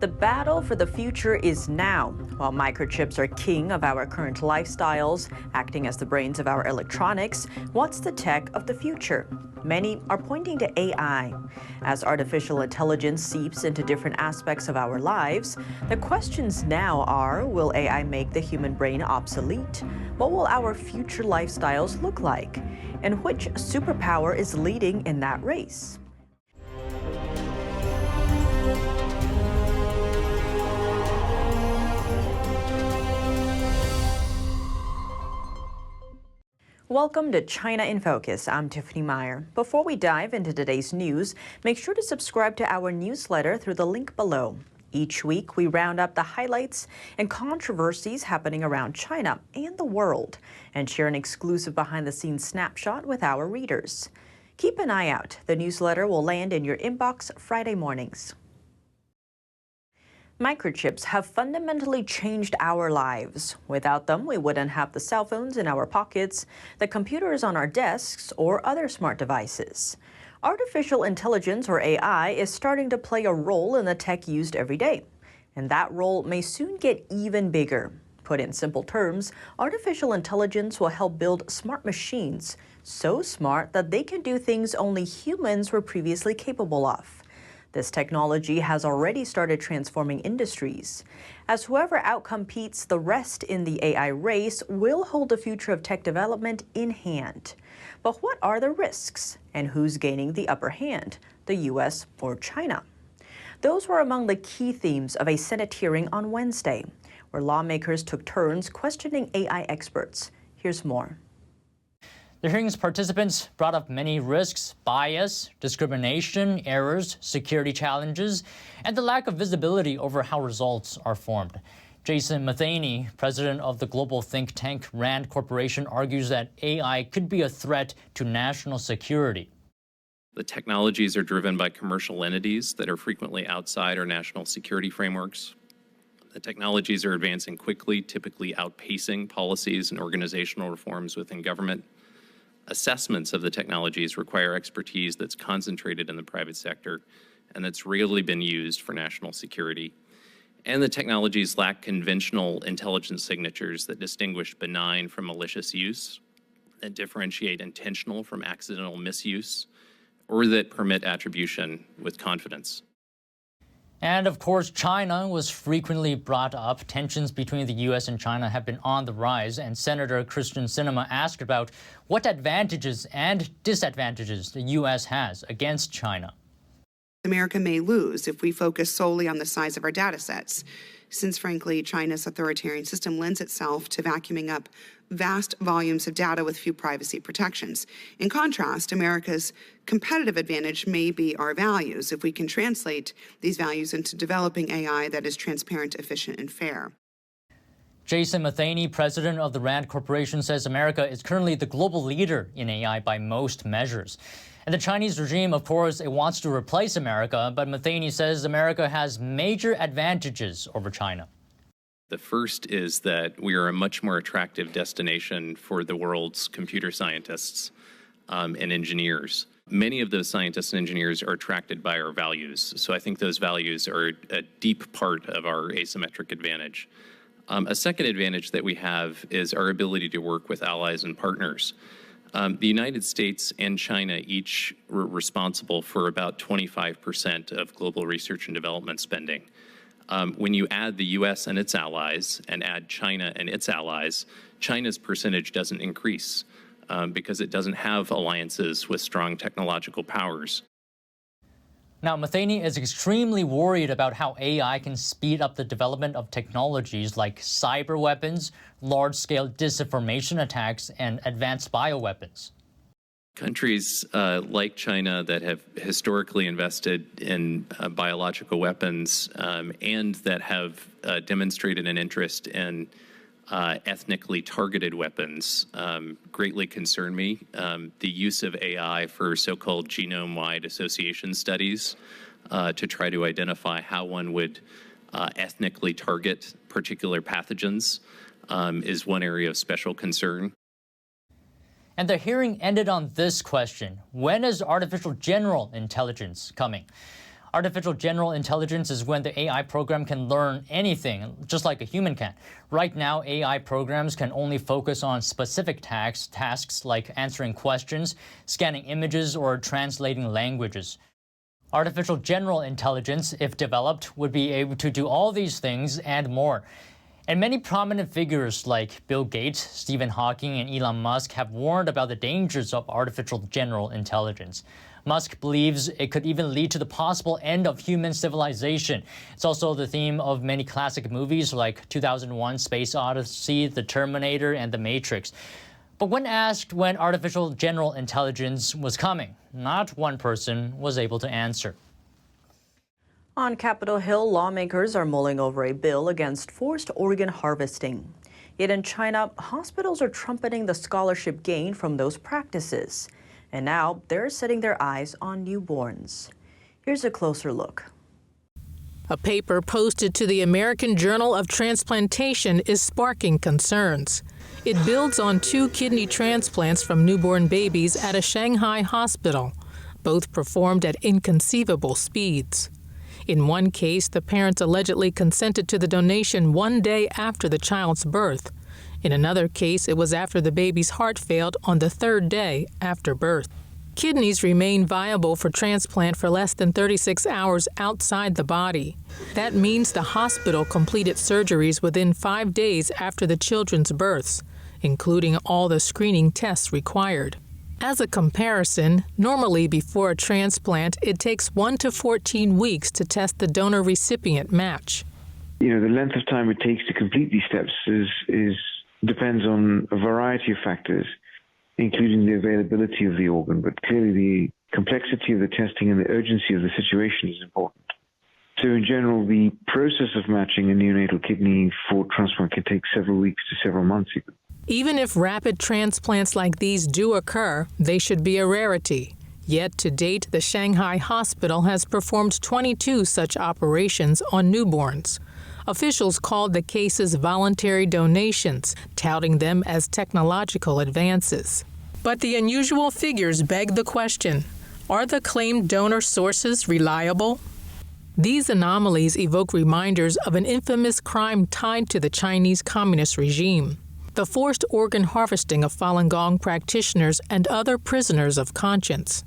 The battle for the future is now. While microchips are king of our current lifestyles, acting as the brains of our electronics, what's the tech of the future? Many are pointing to AI. As artificial intelligence seeps into different aspects of our lives, the questions now are, will AI make the human brain obsolete? What will our future lifestyles look like? And which superpower is leading in that race? Welcome to China in Focus. I'm Tiffany Meyer. Before we dive into today's news, make sure to subscribe to our newsletter through the link below. Each week, we round up the highlights and controversies happening around China and the world and share an exclusive behind-the-scenes snapshot with our readers. Keep an eye out. The newsletter will land in your inbox Friday mornings. Microchips have fundamentally changed our lives. Without them, we wouldn't have the cell phones in our pockets, the computers on our desks, or other smart devices. Artificial intelligence, or AI, is starting to play a role in the tech used every day. And that role may soon get even bigger. Put in simple terms, artificial intelligence will help build smart machines, so smart that they can do things only humans were previously capable of. This technology has already started transforming industries. As whoever outcompetes the rest in the AI race will hold the future of tech development in hand. But what are the risks? And who's gaining the upper hand, the US or China? Those were among the key themes of a Senate hearing on Wednesday, where lawmakers took turns questioning AI experts. Here's more. The hearing's participants brought up many risks, bias, discrimination, errors, security challenges, and the lack of visibility over how results are formed. Jason Matheny, president of the global think tank RAND Corporation, argues that AI could be a threat to national security. The technologies are driven by commercial entities that are frequently outside our national security frameworks. The technologies are advancing quickly, typically outpacing policies and organizational reforms within government. Assessments of the technologies require expertise that's concentrated in the private sector and that's rarely been used for national security. And the technologies lack conventional intelligence signatures that distinguish benign from malicious use, that differentiate intentional from accidental misuse, or that permit attribution with confidence. And of course, China was frequently brought up. Tensions between the U.S. and China have been on the rise, and Senator Christian Sinema asked about what advantages and disadvantages the U.S. has against China. America may lose if we focus solely on the size of our data sets, since frankly, China's authoritarian system lends itself to vacuuming up vast volumes of data with few privacy protections. In contrast, America's competitive advantage may be our values if we can translate these values into developing AI that is transparent, efficient, and fair. Jason Matheny, president of the RAND Corporation, says America is currently the global leader in AI by most measures. And the Chinese regime, of course, it wants to replace America, but Matheny says America has major advantages over China. The first is that we are a much more attractive destination for the world's computer scientists and engineers. Many of those scientists and engineers are attracted by our values, so I think those values are a deep part of our asymmetric advantage. A second advantage that we have is our ability to work with allies and partners. The United States and China each were responsible for about 25% of global research and development spending. When you add the U.S. and its allies and add China and its allies, China's percentage doesn't increase because it doesn't have alliances with strong technological powers. Now, Matheny is extremely worried about how AI can speed up the development of technologies like cyber weapons, large-scale disinformation attacks, and advanced bioweapons. Countries like China that have historically invested in biological weapons and that have demonstrated an interest in ethnically targeted weapons greatly concern me. The use of AI for so-called genome-wide association studies to try to identify how one would ethnically target particular pathogens is one area of special concern. And the hearing ended on this question: when is artificial general intelligence coming? Artificial general intelligence is when the AI program can learn anything, just like a human can. Right now, AI programs can only focus on specific tasks like answering questions, scanning images, or translating languages. Artificial general intelligence, if developed, would be able to do all these things and more. And many prominent figures like Bill Gates, Stephen Hawking, and Elon Musk have warned about the dangers of artificial general intelligence. Musk believes it could even lead to the possible end of human civilization. It's also the theme of many classic movies like 2001: Space Odyssey, The Terminator, and The Matrix. But when asked when artificial general intelligence was coming, not one person was able to answer. On Capitol Hill, lawmakers are mulling over a bill against forced organ harvesting. Yet in China, hospitals are trumpeting the scholarship gained from those practices. And now they're setting their eyes on newborns. Here's a closer look. A paper posted to the American Journal of Transplantation is sparking concerns. It builds on 2 kidney transplants from newborn babies at a Shanghai hospital, both performed at inconceivable speeds. In one case, the parents allegedly consented to the donation 1 day after the child's birth. In another case, it was after the baby's heart failed on the 3rd day after birth. Kidneys remain viable for transplant for less than 36 hours outside the body. That means the hospital completed surgeries within 5 days after the children's births, including all the screening tests required. As a comparison, normally before a transplant, it takes 1 to 14 weeks to test the donor-recipient match. The length of time it takes to complete these steps depends on a variety of factors, including the availability of the organ, but clearly the complexity of the testing and the urgency of the situation is important. So in general, the process of matching a neonatal kidney for transplant can take several weeks to several months even. Even if rapid transplants like these do occur, they should be a rarity. Yet to date, the Shanghai hospital has performed 22 such operations on newborns. Officials called the cases voluntary donations, touting them as technological advances. But the unusual figures beg the question, are the claimed donor sources reliable? These anomalies evoke reminders of an infamous crime tied to the Chinese Communist regime: the forced organ harvesting of Falun Gong practitioners and other prisoners of conscience.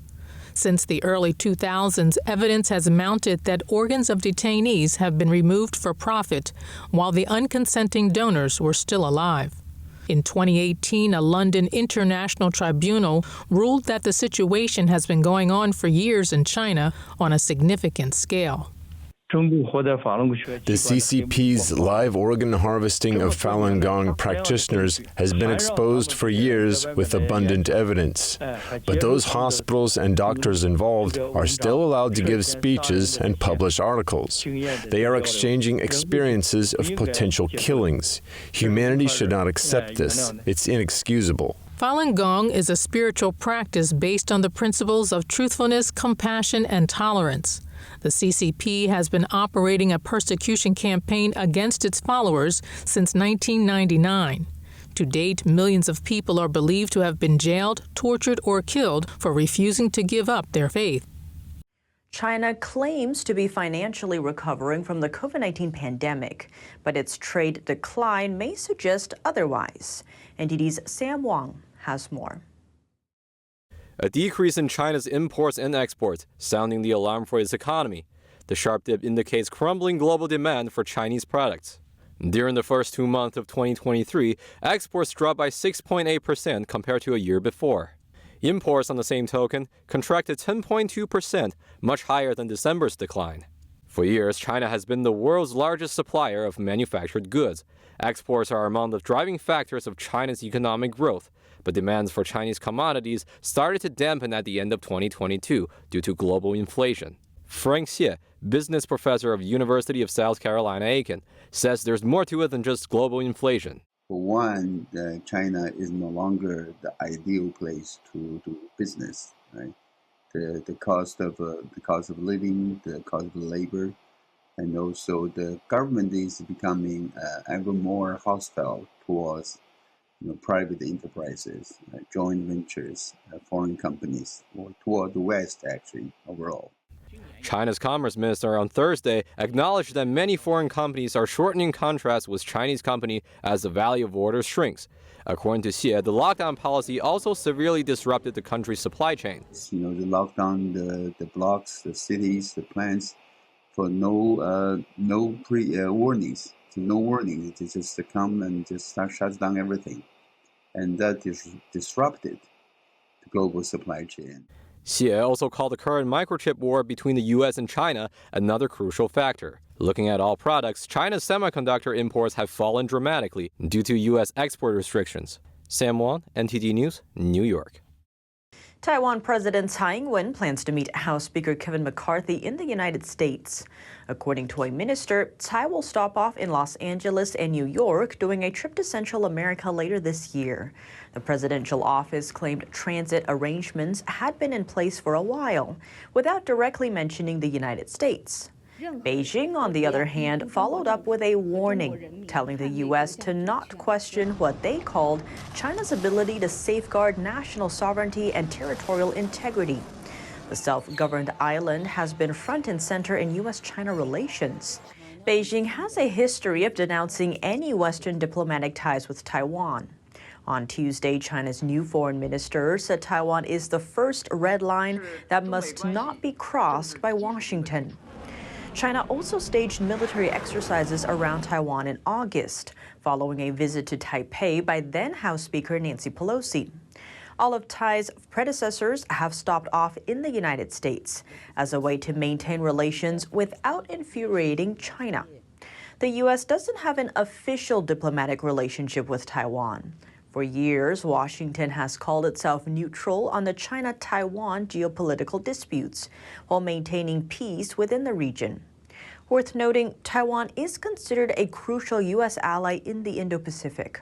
Since the early 2000s, evidence has mounted that organs of detainees have been removed for profit while the unconsenting donors were still alive. In 2018, a London international tribunal ruled that the situation has been going on for years in China on a significant scale. The CCP's live organ harvesting of Falun Gong practitioners has been exposed for years with abundant evidence. But those hospitals and doctors involved are still allowed to give speeches and publish articles. They are exchanging experiences of potential killings. Humanity should not accept this. It's inexcusable. Falun Gong is a spiritual practice based on the principles of truthfulness, compassion, and tolerance. The CCP has been operating a persecution campaign against its followers since 1999. To date, millions of people are believed to have been jailed, tortured, or killed for refusing to give up their faith. China claims to be financially recovering from the COVID-19 pandemic, but its trade decline may suggest otherwise. NTD's Sam Wang has more. A decrease in China's imports and exports, sounding the alarm for its economy. The sharp dip indicates crumbling global demand for Chinese products. During the first 2 months of 2023, exports dropped by 6.8% compared to a year before. Imports, on the same token, contracted 10.2%, much higher than December's decline. For years, China has been the world's largest supplier of manufactured goods. Exports are among the driving factors of China's economic growth, but demands for Chinese commodities started to dampen at the end of 2022 due to global inflation. Frank Xie, business professor of University of South Carolina, Aiken, says there's more to it than just global inflation. For one, China is no longer the ideal place to do business. Right? The cost of living, the cost of labor, and also the government is becoming ever more hostile towards private enterprises, joint ventures, foreign companies, or toward the West, actually, overall. China's Commerce Minister on Thursday acknowledged that many foreign companies are shortening contracts with Chinese companies as the value of orders shrinks. According to Tsai, the lockdown policy also severely disrupted the country's supply chain. The lockdown, the blocks, the cities, the plants, for no warnings. So no warning. It just come and just shuts down everything, and that disrupted the global supply chain. Tsai also called the current microchip war between the U.S. and China another crucial factor. Looking at all products, China's semiconductor imports have fallen dramatically due to U.S. export restrictions. Sam Wong, NTD News, New York. Taiwan President Tsai plans to meet House Speaker Kevin McCarthy in the United States. According to a minister, Tsai will stop off in Los Angeles and New York, doing a trip to Central America later this year. The presidential office claimed transit arrangements had been in place for a while, without directly mentioning the United States. Beijing, on the other hand, followed up with a warning, telling the U.S. to not question what they called China's ability to safeguard national sovereignty and territorial integrity. The self-governed island has been front and center in U.S.-China relations. Beijing has a history of denouncing any Western diplomatic ties with Taiwan. On Tuesday, China's new foreign minister said Taiwan is the first red line that must not be crossed by Washington. China also staged military exercises around Taiwan in August, following a visit to Taipei by then House Speaker Nancy Pelosi. All of Tsai's predecessors have stopped off in the United States as a way to maintain relations without infuriating China. The U.S. doesn't have an official diplomatic relationship with Taiwan. For years, Washington has called itself neutral on the China-Taiwan geopolitical disputes, while maintaining peace within the region. Worth noting, Taiwan is considered a crucial U.S. ally in the Indo-Pacific.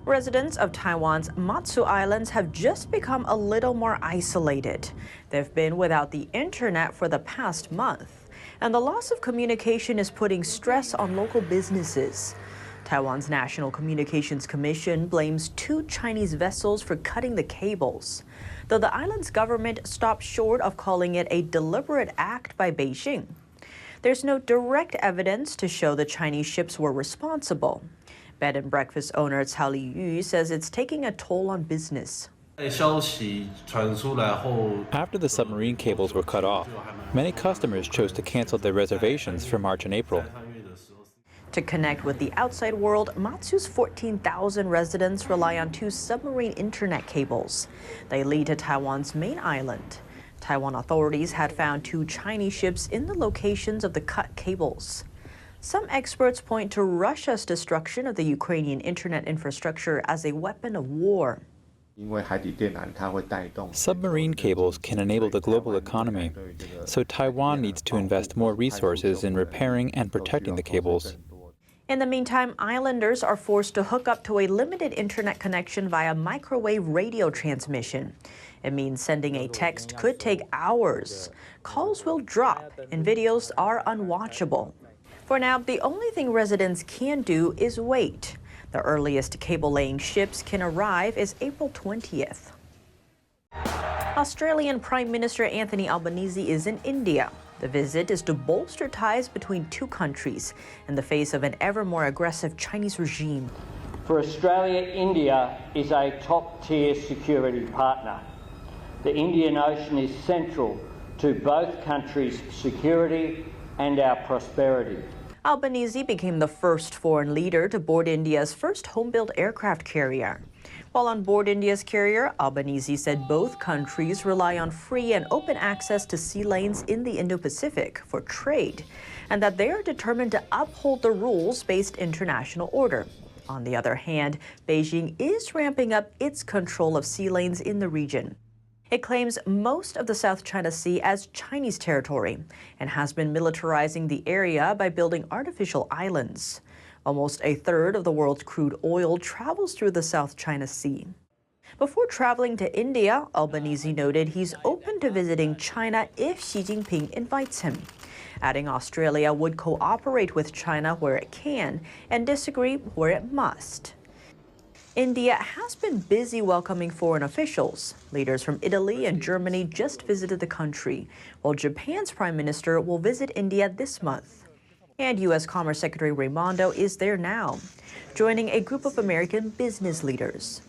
Residents of Taiwan's Matsu Islands have just become a little more isolated. They've been without the internet for the past month, and the loss of communication is putting stress on local businesses. Taiwan's National Communications Commission blames 2 Chinese vessels for cutting the cables, though the island's government stopped short of calling it a deliberate act by Beijing. There's no direct evidence to show the Chinese ships were responsible. Bed and breakfast owner Tsai Yu says it's taking a toll on business. After the submarine cables were cut off, many customers chose to cancel their reservations for March and April. To connect with the outside world, Matsu's 14,000 residents rely on 2 submarine internet cables. They lead to Taiwan's main island. Taiwan authorities had found 2 Chinese ships in the locations of the cut cables. Some experts point to Russia's destruction of the Ukrainian internet infrastructure as a weapon of war. Submarine cables can enable the global economy, so Taiwan needs to invest more resources in repairing and protecting the cables. In the meantime, islanders are forced to hook up to a limited internet connection via microwave radio transmission. It means sending a text could take hours. Calls will drop, and videos are unwatchable. For now, the only thing residents can do is wait. The earliest cable-laying ships can arrive is April 20th. Australian Prime Minister Anthony Albanese is in India. The visit is to bolster ties between 2 countries in the face of an ever more aggressive Chinese regime. For Australia, India is a top-tier security partner. The Indian Ocean is central to both countries' security and our prosperity. Albanese became the first foreign leader to board India's first home-built aircraft carrier. While on board India's carrier, Albanese said both countries rely on free and open access to sea lanes in the Indo-Pacific for trade, and that they are determined to uphold the rules-based international order. On the other hand, Beijing is ramping up its control of sea lanes in the region. It claims most of the South China Sea as Chinese territory and has been militarizing the area by building artificial islands. Almost a third of the world's crude oil travels through the South China Sea. Before traveling to India, Albanese noted he's open to visiting China if Xi Jinping invites him, adding Australia would cooperate with China where it can and disagree where it must. India has been busy welcoming foreign officials. Leaders from Italy and Germany just visited the country, while Japan's prime minister will visit India this month. And U.S. Commerce Secretary Raimondo is there now, joining a group of American business leaders.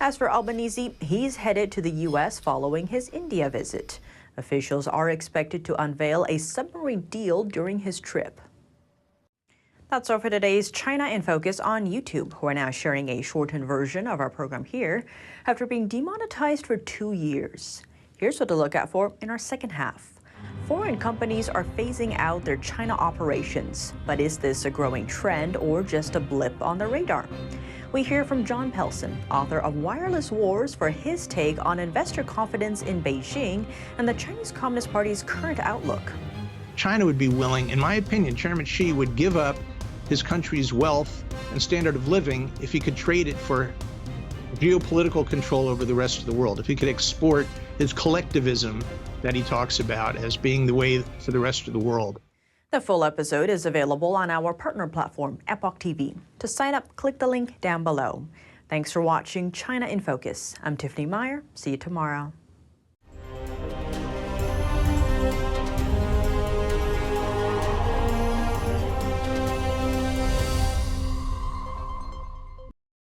As for Albanese, he's headed to the U.S. following his India visit. Officials are expected to unveil a submarine deal during his trip. That's all for today's China in Focus on YouTube. We're now sharing a shortened version of our program here after being demonetized for 2 years. Here's what to look out for in our second half. Foreign companies are phasing out their China operations, but is this a growing trend or just a blip on the radar? We hear from John Pelson, author of Wireless Wars, for his take on investor confidence in Beijing and the Chinese Communist Party's current outlook. China would be willing, in my opinion, Chairman Xi would give up his country's wealth and standard of living if he could trade it for geopolitical control over the rest of the world, if he could export his collectivism that he talks about as being the way for the rest of the world. The full episode is available on our partner platform, Epoch TV. To sign up, click the link down below. Thanks for watching China in Focus. I'm Tiffany Meyer. See you tomorrow.